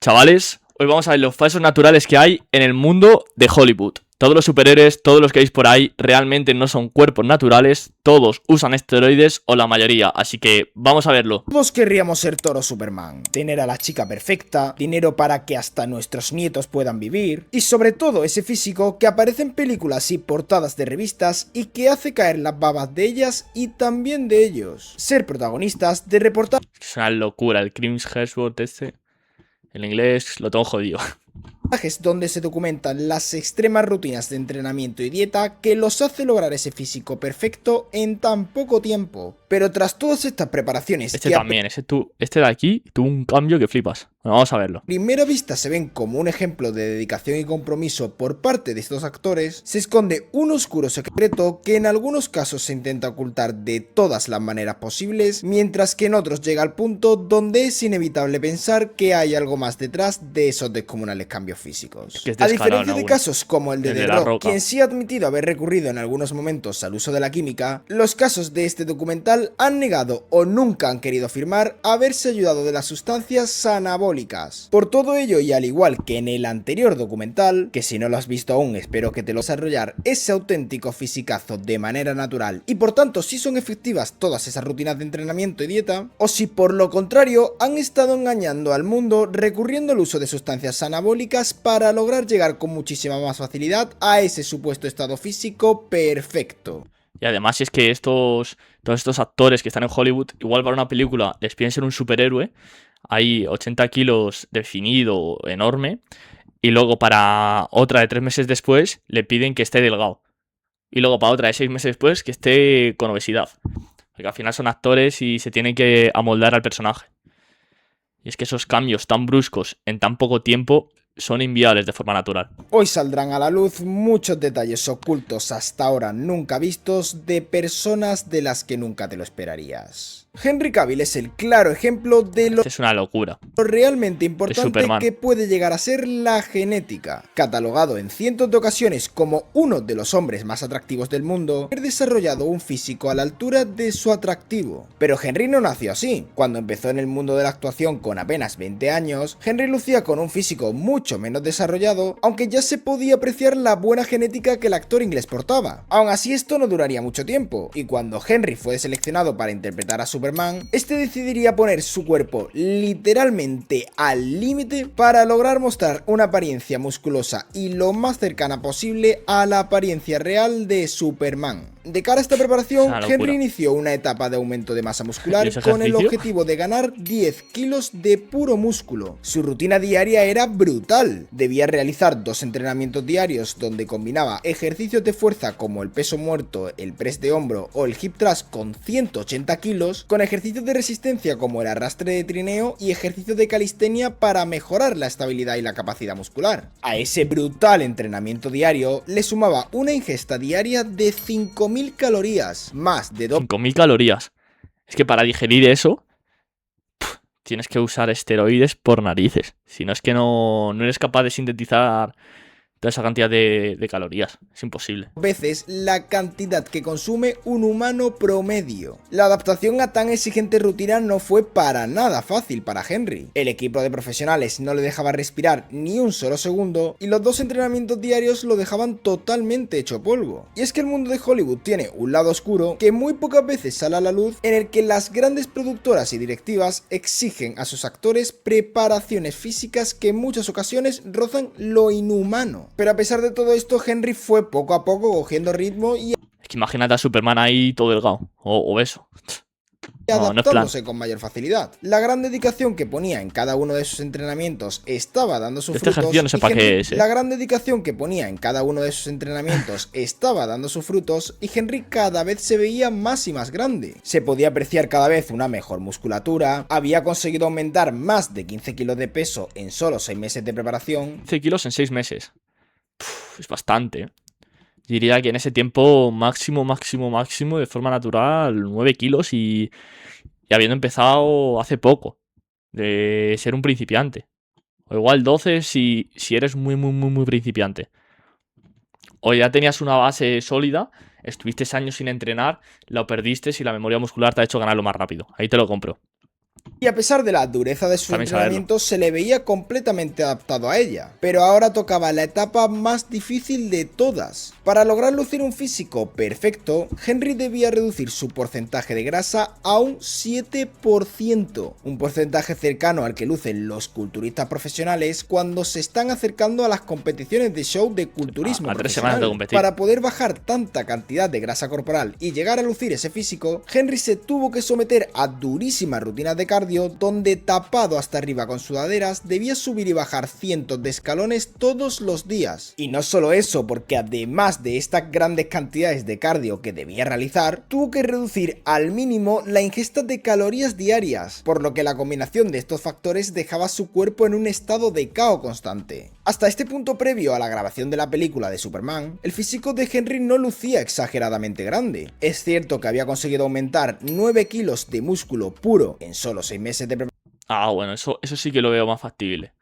Chavales, hoy vamos a ver los falsos naturales que hay en el mundo de Hollywood. Todos los superhéroes, todos los que veis por ahí, realmente no son cuerpos naturales, todos usan esteroides o la mayoría, así que vamos a verlo. Todos querríamos ser Thor o Superman, tener a la chica perfecta, dinero para que hasta nuestros nietos puedan vivir, y sobre todo ese físico que aparece en películas y portadas de revistas y que hace caer las babas de ellas y también de ellos. Ser protagonistas de reportajes Es una locura, el Chris Hemsworth este. El inglés lo tengo jodido. donde se documentan las extremas rutinas de entrenamiento y dieta que los hace lograr ese físico perfecto en tan poco tiempo. Pero tras todas estas preparaciones Este también, este de aquí tuvo un cambio que flipas. Bueno, vamos a verlo. A primera vista se ven como un ejemplo de dedicación y compromiso por parte de estos actores, se esconde un oscuro secreto que en algunos casos se intenta ocultar de todas las maneras posibles, mientras que en otros llega al punto donde es inevitable pensar que hay algo más detrás de esos descomunales cambios físicos. Que es A descarado, diferencia de ¿no? casos como el de El The de La Rock, Roca. quien sí ha admitido haber recurrido en algunos momentos al uso de la química, los casos de este documental han negado o nunca han querido afirmar haberse ayudado de las sustancias anabólicas. Por todo ello, y al igual que en el anterior documental, que si no lo has visto aún espero que te lo desarrollar ese auténtico fisicazo de manera natural y por tanto si son efectivas todas esas rutinas de entrenamiento y dieta, o si por lo contrario han estado engañando al mundo recurriendo al uso de sustancias anabólicas para lograr llegar con muchísima más facilidad a ese supuesto estado físico perfecto. Y además, si es que todos estos actores que están en Hollywood, igual para una película les piden ser un superhéroe, hay 80 kilos definido, enorme, y luego para otra de 3 meses después le piden que esté delgado. Y luego para otra de 6 meses después que esté con obesidad. Porque al final son actores y se tienen que amoldar al personaje. Y es que esos cambios tan bruscos en tan poco tiempo son inviables de forma natural. Hoy saldrán a la luz muchos detalles ocultos hasta ahora nunca vistos de personas de las que nunca te lo esperarías. Henry Cavill es el claro ejemplo de lo Es una locura. realmente importante Superman. que puede llegar a ser la genética. Catalogado en cientos de ocasiones como uno de los hombres más atractivos del mundo, ha desarrollado un físico a la altura de su atractivo. Pero Henry no nació así. Cuando empezó en el mundo de la actuación con apenas 20 años, Henry lucía con un físico mucho menos desarrollado, aunque ya se podía apreciar la buena genética que el actor inglés portaba. Aún así, esto no duraría mucho tiempo, y cuando Henry fue seleccionado para interpretar a Superman, este decidiría poner su cuerpo literalmente al límite para lograr mostrar una apariencia musculosa y lo más cercana posible a la apariencia real de Superman. De cara a esta preparación, Henry inició una etapa de aumento de masa muscular con el objetivo de ganar 10 kilos de puro músculo. Su rutina diaria era brutal. Debía realizar 2 entrenamientos diarios donde combinaba ejercicios de fuerza como el peso muerto, el press de hombro o el hip thrust con 180 kilos, con ejercicios de resistencia como el arrastre de trineo y ejercicios de calistenia para mejorar la estabilidad y la capacidad muscular. A ese brutal entrenamiento diario le sumaba una ingesta diaria de 5000 calorías, más de 5000 calorías. Es que para digerir eso tienes que usar esteroides por narices. Si no es que no eres capaz de sintetizar toda esa cantidad de calorías. Es imposible. Veces la cantidad que consume un humano promedio. La adaptación a tan exigente rutina no fue para nada fácil para Henry. El equipo de profesionales no le dejaba respirar ni un solo segundo y los 2 entrenamientos diarios lo dejaban totalmente hecho polvo. Y es que el mundo de Hollywood tiene un lado oscuro que muy pocas veces sale a la luz, en el que las grandes productoras y directivas exigen a sus actores preparaciones físicas que en muchas ocasiones rozan lo inhumano. Pero a pesar de todo esto, Henry fue poco a poco cogiendo ritmo y Es que imagínate a Superman ahí todo delgado o obeso. adaptándose con mayor facilidad. La gran dedicación que ponía en cada uno de sus entrenamientos estaba dando sus frutos. Ejercicio no sé para qué es, La gran dedicación que ponía en cada uno de sus entrenamientos estaba dando sus frutos y Henry cada vez se veía más y más grande. Se podía apreciar cada vez una mejor musculatura, había conseguido aumentar más de 15 kilos de peso en solo 6 meses de preparación. 15 kilos en 6 meses. Es bastante. Diría que en ese tiempo máximo de forma natural 9 kilos y habiendo empezado hace poco de ser un principiante. O igual 12 si eres muy principiante. O ya tenías una base sólida, estuviste años sin entrenar, lo perdiste y la memoria muscular te ha hecho ganarlo más rápido. Ahí te lo compro. Y a pesar de la dureza de su También entrenamiento, se le veía completamente adaptado a ella. Pero ahora tocaba la etapa más difícil de todas. Para lograr lucir un físico perfecto, Henry debía reducir su porcentaje de grasa a un 7%, un porcentaje cercano al que lucen los culturistas profesionales cuando se están acercando a las competiciones de show de culturismo A 3 semanas de profesional. competir. Para poder bajar tanta cantidad de grasa corporal y llegar a lucir ese físico, Henry se tuvo que someter a durísimas rutinas de cardio donde, tapado hasta arriba con sudaderas, debía subir y bajar cientos de escalones todos los días. Y no solo eso, porque además de estas grandes cantidades de cardio que debía realizar, tuvo que reducir al mínimo la ingesta de calorías diarias, por lo que la combinación de estos factores dejaba su cuerpo en un estado de caos constante. Hasta este punto previo a la grabación de la película de Superman, el físico de Henry no lucía exageradamente grande. Es cierto que había conseguido aumentar 9 kilos de músculo puro en solo 6 meses de Bueno, eso sí que lo veo más factible.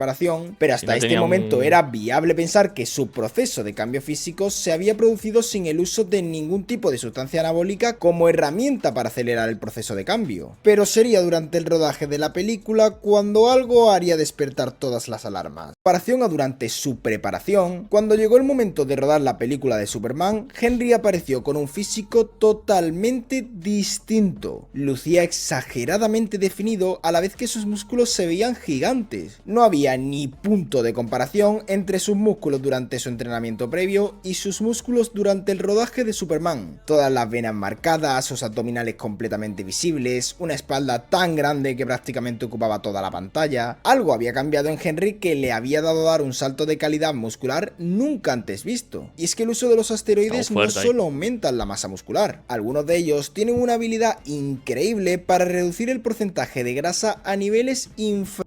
preparación, pero hasta no este tenía momento era viable pensar que su proceso de cambio físico se había producido sin el uso de ningún tipo de sustancia anabólica como herramienta para acelerar el proceso de cambio. Pero sería durante el rodaje de la película cuando algo haría despertar todas las alarmas. Comparación a durante su preparación, cuando llegó el momento de rodar la película de Superman, Henry apareció con un físico totalmente distinto. Lucía exageradamente definido a la vez que sus músculos se veían gigantes. No había ni punto de comparación entre sus músculos durante su entrenamiento previo y sus músculos durante el rodaje de Superman. Todas las venas marcadas, sus abdominales completamente visibles, una espalda tan grande que prácticamente ocupaba toda la pantalla. Algo había cambiado en Henry que le había dado a dar un salto de calidad muscular nunca antes visto. Y es que el uso de los asteroides no solo aumentan la masa muscular, algunos de ellos tienen una habilidad increíble para reducir el porcentaje de grasa a niveles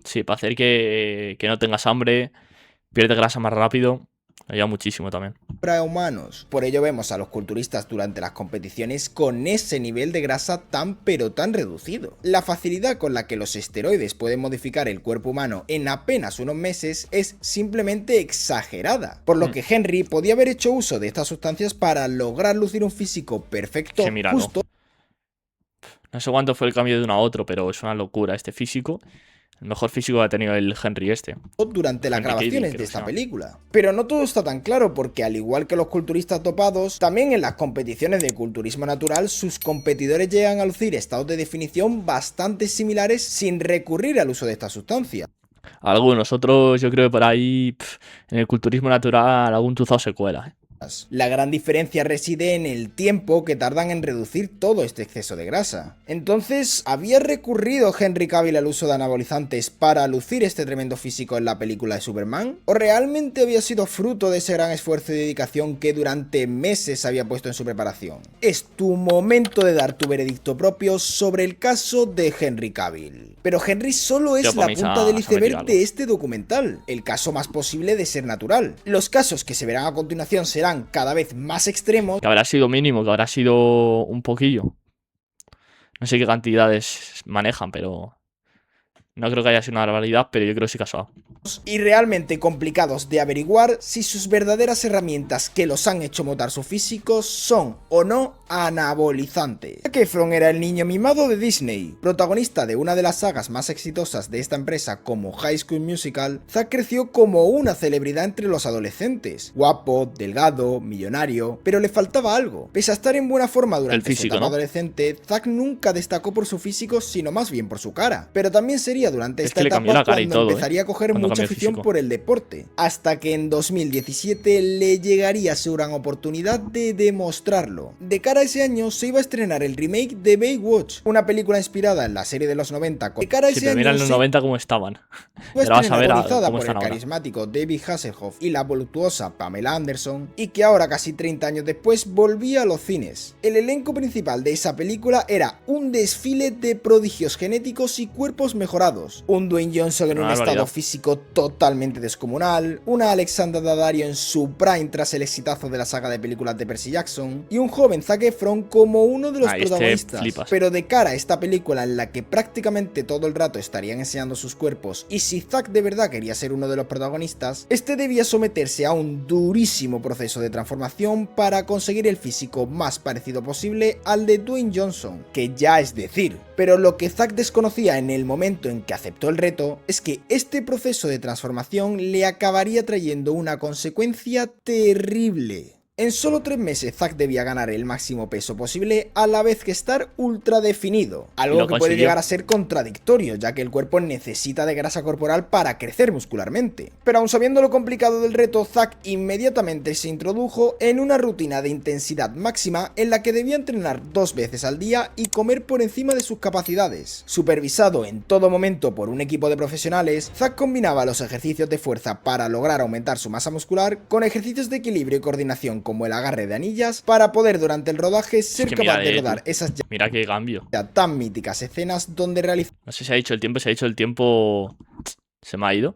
Sí, para hacer que no tengas hambre, pierdes grasa más rápido, ayuda muchísimo también. Humanos. Por ello vemos a los culturistas durante las competiciones con ese nivel de grasa tan pero tan reducido. La facilidad con la que los esteroides pueden modificar el cuerpo humano en apenas unos meses es simplemente exagerada, por lo que Henry podía haber hecho uso de estas sustancias para lograr lucir un físico perfecto justo. No sé cuánto fue el cambio de uno a otro, pero es una locura este físico. El mejor físico que ha tenido el Henry este. Durante las grabaciones de esta película. Pero no todo está tan claro porque, al igual que los culturistas dopados, también en las competiciones de culturismo natural sus competidores llegan a lucir estados de definición bastante similares sin recurrir al uso de esta sustancia. Algunos, otros yo creo que por ahí en el culturismo natural algún tuzado se cuela. La gran diferencia reside en el tiempo que tardan en reducir todo este exceso de grasa. Entonces, ¿había recurrido Henry Cavill al uso de anabolizantes para lucir este tremendo físico en la película de Superman? ¿O realmente había sido fruto de ese gran esfuerzo y dedicación que durante meses había puesto en su preparación? Es tu momento de dar tu veredicto propio sobre el caso de Henry Cavill. Pero Henry solo es la punta del iceberg de este documental, el caso más posible de ser natural. Los casos que se verán a continuación serán cada vez más extremos. Que habrá sido mínimo, que habrá sido un poquillo. No sé qué cantidades manejan, pero no creo que haya sido una barbaridad, pero yo creo que sí que ha suado. Y realmente complicados de averiguar si sus verdaderas herramientas que los han hecho mutar su físico son o no anabolizantes. Zac Efron era el niño mimado de Disney. Protagonista de una de las sagas más exitosas de esta empresa como High School Musical, Zac creció como una celebridad entre los adolescentes. Guapo, delgado, millonario, pero le faltaba algo. Pese a estar en buena forma durante su etapa adolescente, Zac nunca destacó por su físico, sino más bien por su cara. Pero también sería durante esta etapa cuando empezaría a coger mucha afición por el deporte, hasta que en 2017 le llegaría su gran oportunidad de demostrarlo. De cara a ese año se iba a estrenar el remake de Baywatch, una película inspirada en la serie de los 90. De cara a ese año mira en los 90 cómo estaban. Protagonizada por el carismático David Hasselhoff y la voluptuosa Pamela Anderson, y que ahora, casi 30 años después, volvía a los cines. El elenco principal de esa película era un desfile de prodigios genéticos y cuerpos mejorados, un Dwayne Johnson en un estado físico totalmente descomunal, una Alexandra Daddario en su prime tras el exitazo de la saga de películas de Percy Jackson, y un joven Zac Efron como uno de los protagonistas. Pero de cara a esta película en la que prácticamente todo el rato estarían enseñando sus cuerpos, y si Zac de verdad quería ser uno de los protagonistas, este debía someterse a un durísimo proceso de transformación para conseguir el físico más parecido posible al de Dwayne Johnson, que ya es decir. Pero lo que Zac desconocía en el momento en que aceptó el reto es que este proceso de transformación le acabaría trayendo una consecuencia terrible. En solo 3 meses Zac debía ganar el máximo peso posible a la vez que estar ultra definido, algo que puede llegar a ser contradictorio ya que el cuerpo necesita de grasa corporal para crecer muscularmente. Pero aun sabiendo lo complicado del reto, Zac inmediatamente se introdujo en una rutina de intensidad máxima en la que debía entrenar 2 veces al día y comer por encima de sus capacidades. Supervisado en todo momento por un equipo de profesionales, Zac combinaba los ejercicios de fuerza para lograr aumentar su masa muscular con ejercicios de equilibrio y coordinación como el agarre de anillas para poder durante el rodaje ser capaz de rodar esas mira qué cambio tan míticas escenas donde realiza... No sé si se ha dicho el tiempo, se me ha ido,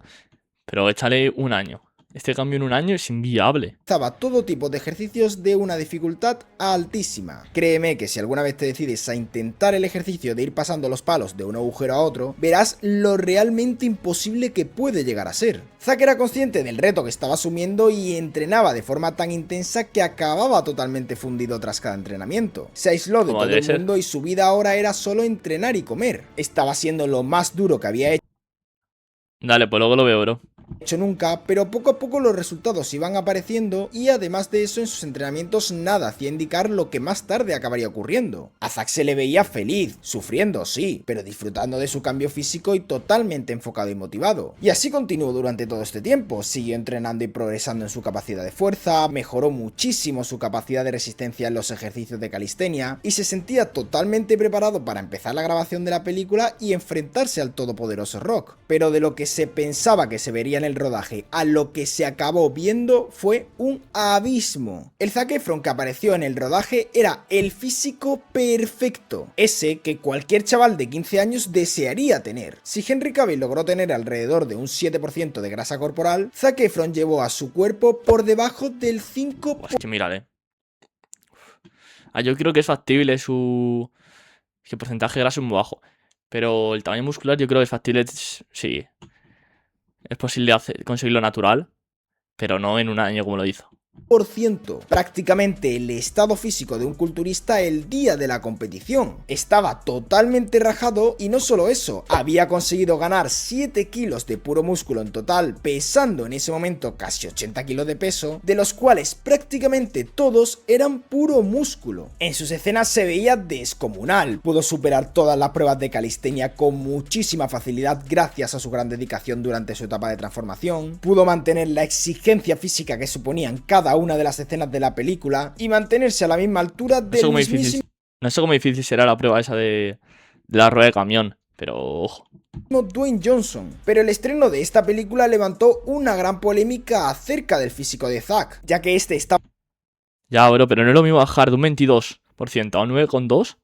pero échale un año. Este cambio en un año es inviable. Realizaba todo tipo de ejercicios de una dificultad altísima. Créeme que si alguna vez te decides a intentar el ejercicio de ir pasando los palos de un agujero a otro, verás lo realmente imposible que puede llegar a ser. Zac era consciente del reto que estaba asumiendo y entrenaba de forma tan intensa que acababa totalmente fundido tras cada entrenamiento. Se aisló de todo el mundo y su vida ahora era solo entrenar y comer. Estaba siendo lo más duro que había hecho. Dale, pues luego lo veo, bro. Nunca, pero poco a poco los resultados iban apareciendo y además de eso en sus entrenamientos nada hacía indicar lo que más tarde acabaría ocurriendo. A Zac se le veía feliz, sufriendo sí, pero disfrutando de su cambio físico y totalmente enfocado y motivado. Y así continuó durante todo este tiempo, siguió entrenando y progresando en su capacidad de fuerza, mejoró muchísimo su capacidad de resistencia en los ejercicios de calistenia y se sentía totalmente preparado para empezar la grabación de la película y enfrentarse al todopoderoso Rock. Pero de lo que se pensaba que se vería en el rodaje a lo que se acabó viendo fue un abismo. El Zac Efron que apareció en el rodaje era el físico perfecto, ese que cualquier chaval de 15 años desearía tener. Si Henry Cavill logró tener alrededor de un 7% de grasa corporal, Zac Efron llevó a su cuerpo por debajo del 5%. Es que mírale. Yo creo que es factible su... Es que el porcentaje de grasa es muy bajo. Pero el tamaño muscular yo creo que es factible, sí. Es posible conseguirlo natural, pero no en un año como lo hizo. Prácticamente el estado físico de un culturista el día de la competición. Estaba totalmente rajado y no solo eso, había conseguido ganar 7 kilos de puro músculo en total, pesando en ese momento casi 80 kilos de peso, de los cuales prácticamente todos eran puro músculo. En sus escenas se veía descomunal, pudo superar todas las pruebas de calistenia con muchísima facilidad gracias a su gran dedicación durante su etapa de transformación, pudo mantener la exigencia física que suponían cada una de las escenas de la película y mantenerse a la misma altura del mismísimo... No sé cómo difícil será la prueba esa de la rueda de camión, pero ojo. Dwayne Johnson, pero el estreno de esta película levantó una gran polémica acerca del físico de Zac, ya que este estaba... Ya, bro, pero no es lo mismo bajar de un 22% a un 9,2%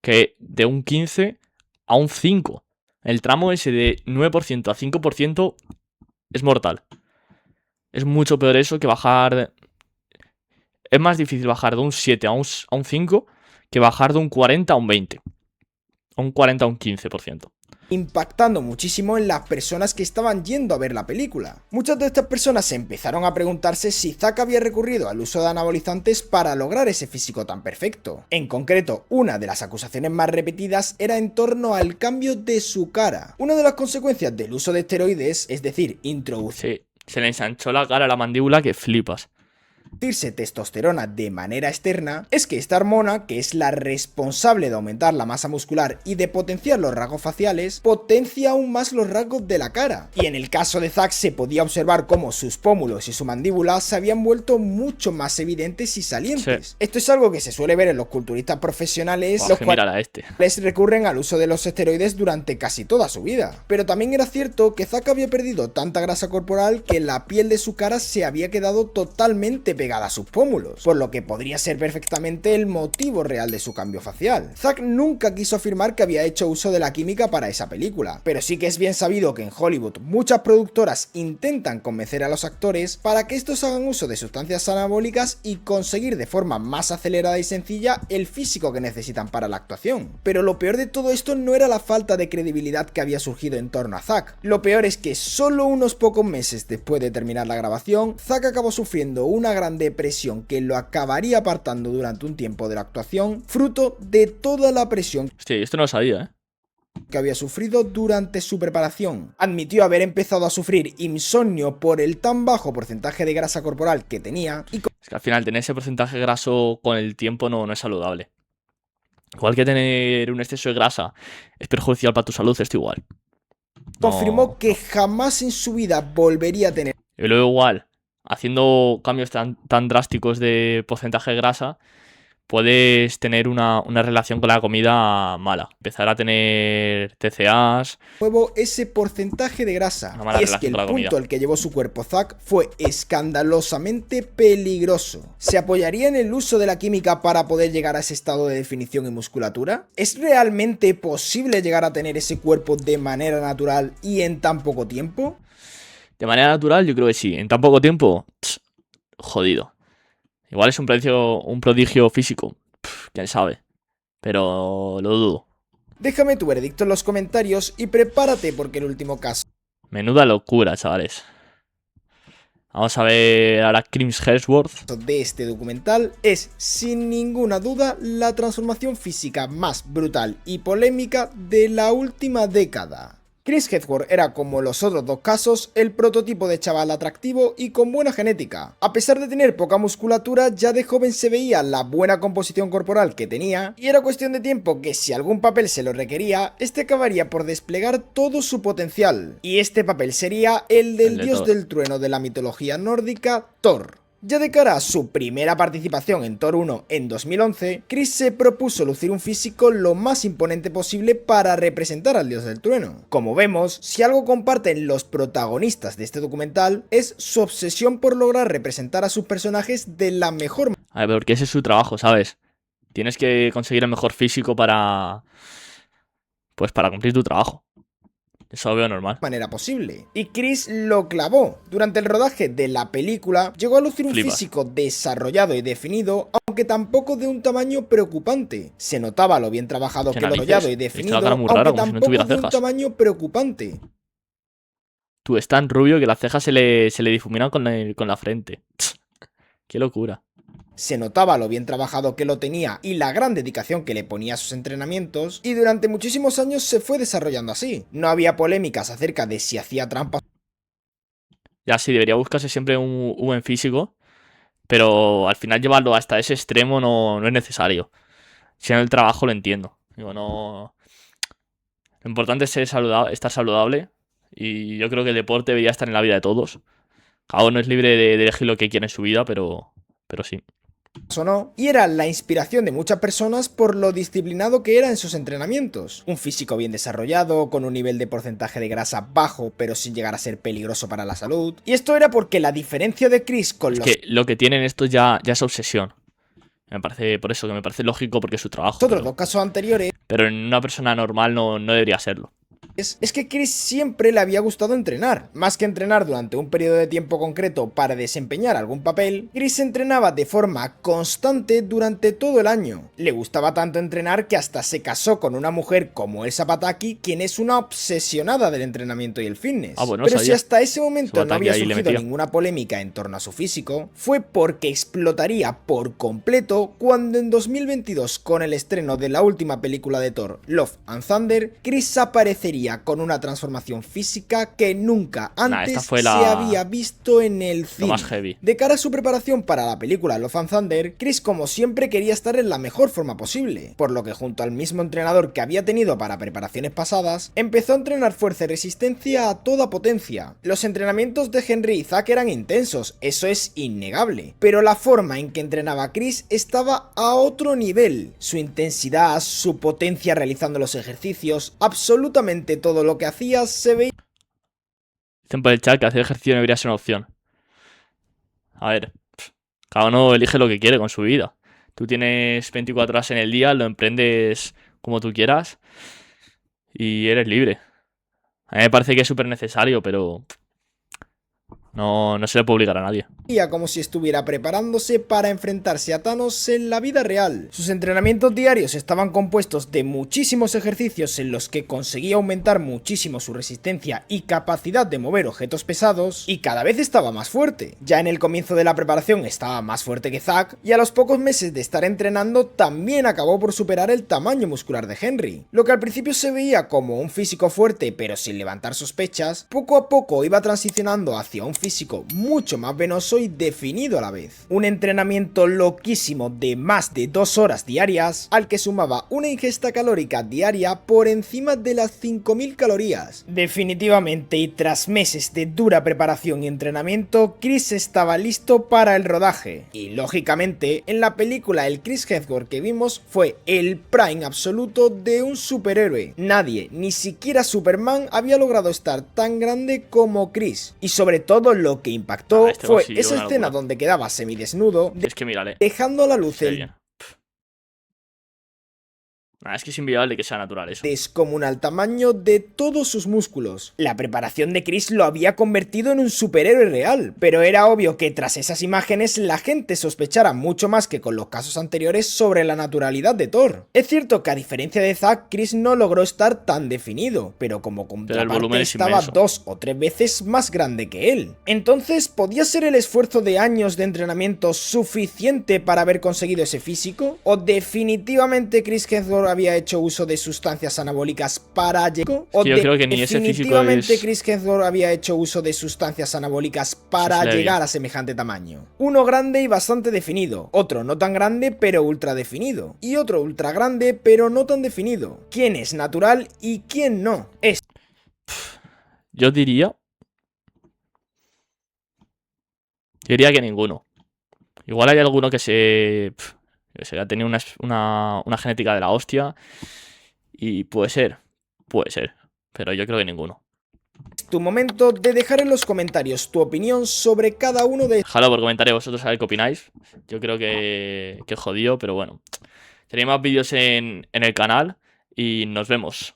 que de un 15% a un 5%. El tramo ese de 9% a 5% es mortal. Es mucho peor eso que bajar... Es más difícil bajar de un 7 a un 5 que bajar de un 40 a un 20. A un 40 a un 15%. Impactando muchísimo en las personas que estaban yendo a ver la película. Muchas de estas personas se empezaron a preguntarse si Zac había recurrido al uso de anabolizantes para lograr ese físico tan perfecto. En concreto, una de las acusaciones más repetidas era en torno al cambio de su cara. Una de las consecuencias del uso de esteroides, es decir, introducir... Sí, se le ensanchó la cara a la mandíbula que flipas. Testosterona de manera externa, es que esta hormona, que es la responsable de aumentar la masa muscular y de potenciar los rasgos faciales, potencia aún más los rasgos de la cara. Y en el caso de Zac se podía observar cómo sus pómulos y su mandíbula se habían vuelto mucho más evidentes y salientes. Sí. Esto es algo que se suele ver en los culturistas profesionales, los cuales recurren al uso de los esteroides durante casi toda su vida. Pero también era cierto que Zac había perdido tanta grasa corporal que la piel de su cara se había quedado totalmente pegada a sus pómulos, por lo que podría ser perfectamente el motivo real de su cambio facial. Zack nunca quiso afirmar que había hecho uso de la química para esa película, pero sí que es bien sabido que en Hollywood muchas productoras intentan convencer a los actores para que estos hagan uso de sustancias anabólicas y conseguir de forma más acelerada y sencilla el físico que necesitan para la actuación. Pero lo peor de todo esto no era la falta de credibilidad que había surgido en torno a Zack. Lo peor es que solo unos pocos meses después de terminar la grabación, Zack acabó sufriendo una gran depresión que lo acabaría apartando durante un tiempo de la actuación, fruto de toda la presión Hostia, esto no lo sabía, ¿eh? que había sufrido durante su preparación. Admitió haber empezado a sufrir insomnio por el tan bajo porcentaje de grasa corporal que tenía y Es que al final tener ese porcentaje graso con el tiempo no es saludable. Igual que tener un exceso de grasa es perjudicial para tu salud, esto igual. confirmó que jamás en su vida volvería a tener Y luego igual, haciendo cambios tan drásticos de porcentaje de grasa, puedes tener una relación con la comida mala. Empezar a tener TCAs. nuevo ese porcentaje de grasa. Una mala Y es que relación el con la comida. punto al que llevó su cuerpo Zack fue escandalosamente peligroso. ¿Se apoyaría en el uso de la química para poder llegar a ese estado de definición y musculatura? ¿Es realmente posible llegar a tener ese cuerpo de manera natural y en tan poco tiempo? De manera natural, yo creo que sí. En tan poco tiempo, jodido. Igual es un prodigio físico. Quién sabe. Pero lo dudo. Déjame tu veredicto en los comentarios y prepárate porque el último caso Menuda locura, chavales. Vamos a ver ahora Chris Hemsworth. de este documental es, sin ninguna duda, la transformación física más brutal y polémica de la última década. Chris Hemsworth era, como los otros dos casos, el prototipo de chaval atractivo y con buena genética. A pesar de tener poca musculatura, ya de joven se veía la buena composición corporal que tenía, y era cuestión de tiempo que si algún papel se lo requería, este acabaría por desplegar todo su potencial. Y este papel sería el del dios del trueno de la mitología nórdica, Thor. Ya de cara a su primera participación en Thor 1 en 2011, Chris se propuso lucir un físico lo más imponente posible para representar al dios del trueno. Como vemos, si algo comparten los protagonistas de este documental es su obsesión por lograr representar a sus personajes de la mejor A ver, porque ese es su trabajo, ¿sabes? Tienes que conseguir el mejor físico para... Pues para cumplir tu trabajo. Eso lo veo normal. manera posible. Y Chris lo clavó. Durante el rodaje de la película, llegó a lucir un físico desarrollado y definido, aunque tampoco de un tamaño preocupante. Se notaba lo bien trabajado que lo desarrollado y definido, aunque tampoco de un tamaño preocupante. Tú, es tan rubio que las cejas se le difuminan con la frente. Qué locura. Se notaba lo bien trabajado que lo tenía y la gran dedicación que le ponía a sus entrenamientos, y durante muchísimos años se fue desarrollando así. No había polémicas acerca de si hacía trampas. Ya sí, debería buscarse siempre un buen físico, pero al final llevarlo hasta ese extremo no es necesario. Si en el trabajo lo entiendo. Digo, no... Lo importante es estar saludable, y yo creo que el deporte debería estar en la vida de todos. Cada uno es libre de elegir lo que quiere en su vida, pero sí. O no, y era la inspiración de muchas personas por lo disciplinado que era en sus entrenamientos. Un físico bien desarrollado, con un nivel de porcentaje de grasa bajo, pero sin llegar a ser peligroso para la salud. Y esto era porque la diferencia de Chris con los... Es que lo que tienen estos ya es obsesión. Me parece, por eso que me parece lógico porque es su trabajo. Otros dos casos anteriores... Pero en una persona normal no debería serlo. Es que Chris siempre le había gustado entrenar. Más que entrenar durante un periodo de tiempo concreto para desempeñar algún papel, Chris entrenaba de forma constante durante todo el año. Le gustaba tanto entrenar que hasta se casó con una mujer como Elsa Pataky, quien es una obsesionada del entrenamiento y el fitness. Bueno, pero si hasta ese momento no había ahí surgido ninguna polémica en torno a su físico, fue porque explotaría por completo cuando en 2022, con el estreno de la última película de Thor, Love and Thunder, Chris aparecería con una transformación física que nunca antes se había visto en el cine. Lo más heavy. De cara a su preparación para la película Love and Thunder, Chris como siempre quería estar en la mejor forma posible, por lo que junto al mismo entrenador que había tenido para preparaciones pasadas, empezó a entrenar fuerza y resistencia a toda potencia. Los entrenamientos de Henry y Zack eran intensos, eso es innegable, pero la forma en que entrenaba Chris estaba a otro nivel. Su intensidad, su potencia realizando los ejercicios, absolutamente todo lo que hacía se veía. Dicen por el chat que hacer ejercicio no debería ser una opción. A ver, Cada uno elige lo que quiere con su vida. Tú tienes 24 horas en el día, lo emprendes como tú quieras y eres libre. A mí me parece que es súper necesario, pero no se le puede obligar a nadie. Como si estuviera preparándose para enfrentarse a Thanos en la vida real. Sus entrenamientos diarios estaban compuestos de muchísimos ejercicios en los que conseguía aumentar muchísimo su resistencia y capacidad de mover objetos pesados, y cada vez estaba más fuerte. Ya en el comienzo de la preparación estaba más fuerte que Zack, y a los pocos meses de estar entrenando también acabó por superar el tamaño muscular de Henry. Lo que al principio se veía como un físico fuerte pero sin levantar sospechas, poco a poco iba transicionando hacia un físico mucho más venoso y definido a la vez. Un entrenamiento loquísimo de más de 2 horas diarias, al que sumaba una ingesta calórica diaria por encima de las 5000 calorías. Definitivamente, y tras meses de dura preparación y entrenamiento, Chris estaba listo para el rodaje. Y lógicamente, en la película el Chris Hemsworth que vimos fue el prime absoluto de un superhéroe. Nadie, ni siquiera Superman, había logrado estar tan grande como Chris. Y sobre todo lo que impactó fue esa escena donde quedaba semidesnudo, es que mírale, dejando a la luz el es que es inviable que sea natural eso. descomunal tamaño de todos sus músculos. La preparación de Chris lo había convertido en un superhéroe real, pero era obvio que tras esas imágenes la gente sospechara mucho más que con los casos anteriores sobre la naturalidad de Thor. Es cierto que a diferencia de Zack, Chris no logró estar tan definido, pero como contraparte estaba 2 o 3 veces más grande que él. Entonces, ¿podía ser el esfuerzo de años de entrenamiento suficiente para haber conseguido ese físico? ¿O definitivamente Chris Hemsworth había hecho uso de sustancias anabólicas para llegar? ¿O yo creo que ni ese físico es... Chris Hemsworth había hecho uso de sustancias anabólicas para llegar a semejante tamaño? Uno grande y bastante definido, otro no tan grande pero ultra definido, y otro ultra grande pero no tan definido. ¿Quién es natural y quién no? Yo diría que ninguno. Igual hay alguno que ha tenido una genética de la hostia. Y puede ser. Pero yo creo que ninguno. Es tu momento de dejar en los comentarios tu opinión sobre cada uno de... Dejadlo por comentario vosotros a ver qué opináis. Yo creo que jodido, pero bueno. Tenéis más vídeos en el canal y nos vemos.